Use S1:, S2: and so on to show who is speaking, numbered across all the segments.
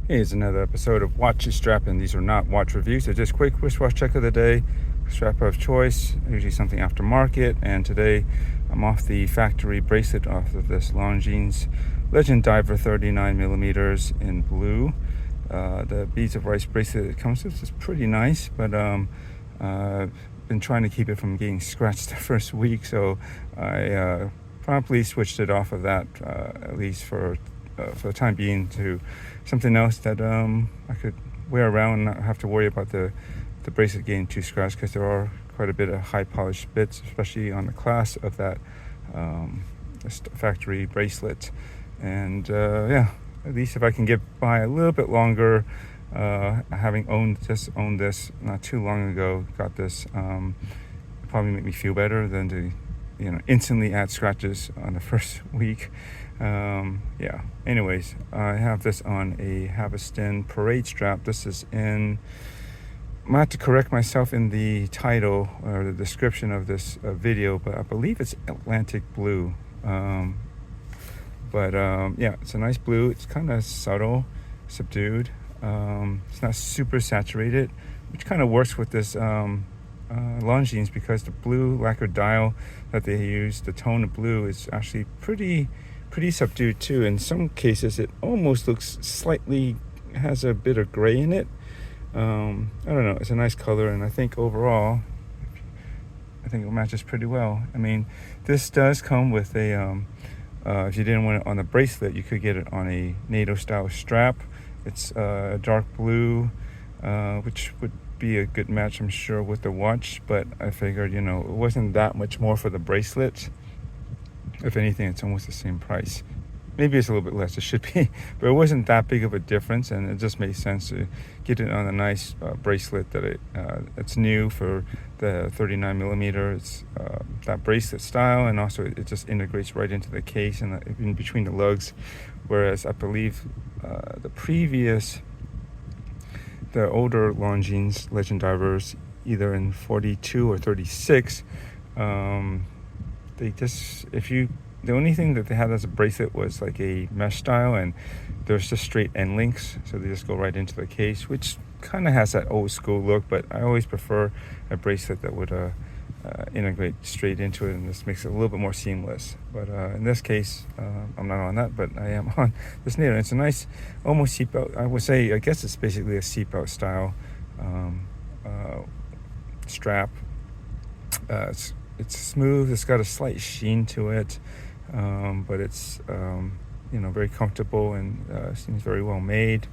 S1: Here's another episode of Watches Strappin. These are not watch reviews, they're just quick wristwatch check of the day. Strap of choice, usually something aftermarket, and today I'm off the factory bracelet off of this Longines Legend Diver 39 millimeters in blue. The beads of rice bracelet it comes with is pretty nice, but I've been trying to keep it from getting scratched the first week, so I promptly switched it off of that, at least for the time being, to something else that I could wear around and not have to worry about the bracelet getting too scratched, because there are quite a bit of high polished bits, especially on the class of that factory bracelet. And yeah, at least if I can get by a little bit longer, having owned this not too long ago, got this, probably make me feel better than to instantly add scratches on the first week. Yeah, anyways, I have this on a Haveston Parade Strap. This is in, I'm going to have to correct myself in the title or the description of this video, but I believe it's Atlantic blue. Yeah, it's a nice blue. It's kind of subtle, subdued. It's not super saturated, which kind of works with this Longines, because the blue lacquer dial that they use, the tone of blue, is actually pretty subdued too. In some cases it almost looks slightly, has a bit of gray in it. I don't know, it's a nice color, and I think overall it matches pretty well. I mean, this does come with a if you didn't want it on the bracelet, you could get it on a NATO-style strap. It's dark blue, which would be a good match, I'm sure, with the watch, but I figured, it wasn't that much more for the bracelet. If anything, it's almost the same price. Maybe it's a little bit less, it should be, but it wasn't that big of a difference, and it just made sense to get it on a nice bracelet that it's new for the 39 millimeter. It's that bracelet style, and also it just integrates right into the case and in between the lugs, whereas I believe the older Longines Legend Divers, either in 42 or 36, the only thing that they had as a bracelet was like a mesh style, and there's just straight end links, so they just go right into the case, which kind of has that old school look. But I always prefer a bracelet that would integrate straight into it, and this makes it a little bit more seamless. But in this case, I'm not on that, but I am on this NATO. It's a nice, almost seatbelt, I would say. I guess it's basically a seatbelt style strap. It's smooth, it's got a slight sheen to it, but it's very comfortable, and seems very well made,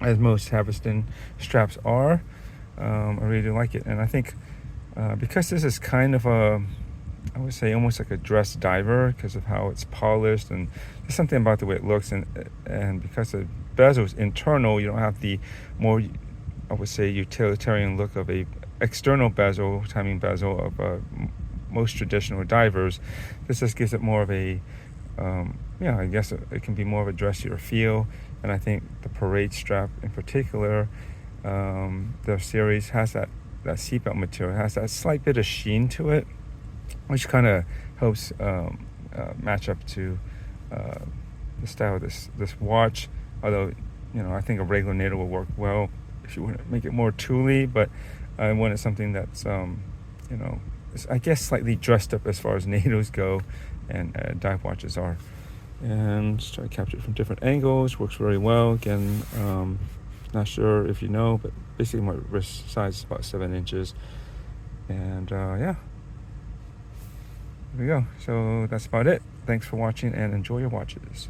S1: as most Haveston straps are. I really do like it, and I think because this is kind of I would say almost like a dress diver, because of how it's polished, and there's something about the way it looks, and because the bezel is internal, you don't have the more, I would say, utilitarian look of a external bezel, timing bezel of most traditional divers. This just gives it more of a I guess it can be more of a dressier feel. And I think the Parade Strap in particular, the series has that seatbelt material, it has that slight bit of sheen to it, which kind of helps match up to the style of this watch. Although I think a regular NATO will work well if you want to make it more tooly, but I wanted something that's I guess slightly dressed up as far as NATOs go, and dive watches are. And just try to capture it from different angles. Works very well. Again, not sure if you know, but basically my wrist size is about 7 inches. And yeah, there we go. So that's about it. Thanks for watching, and enjoy your watches.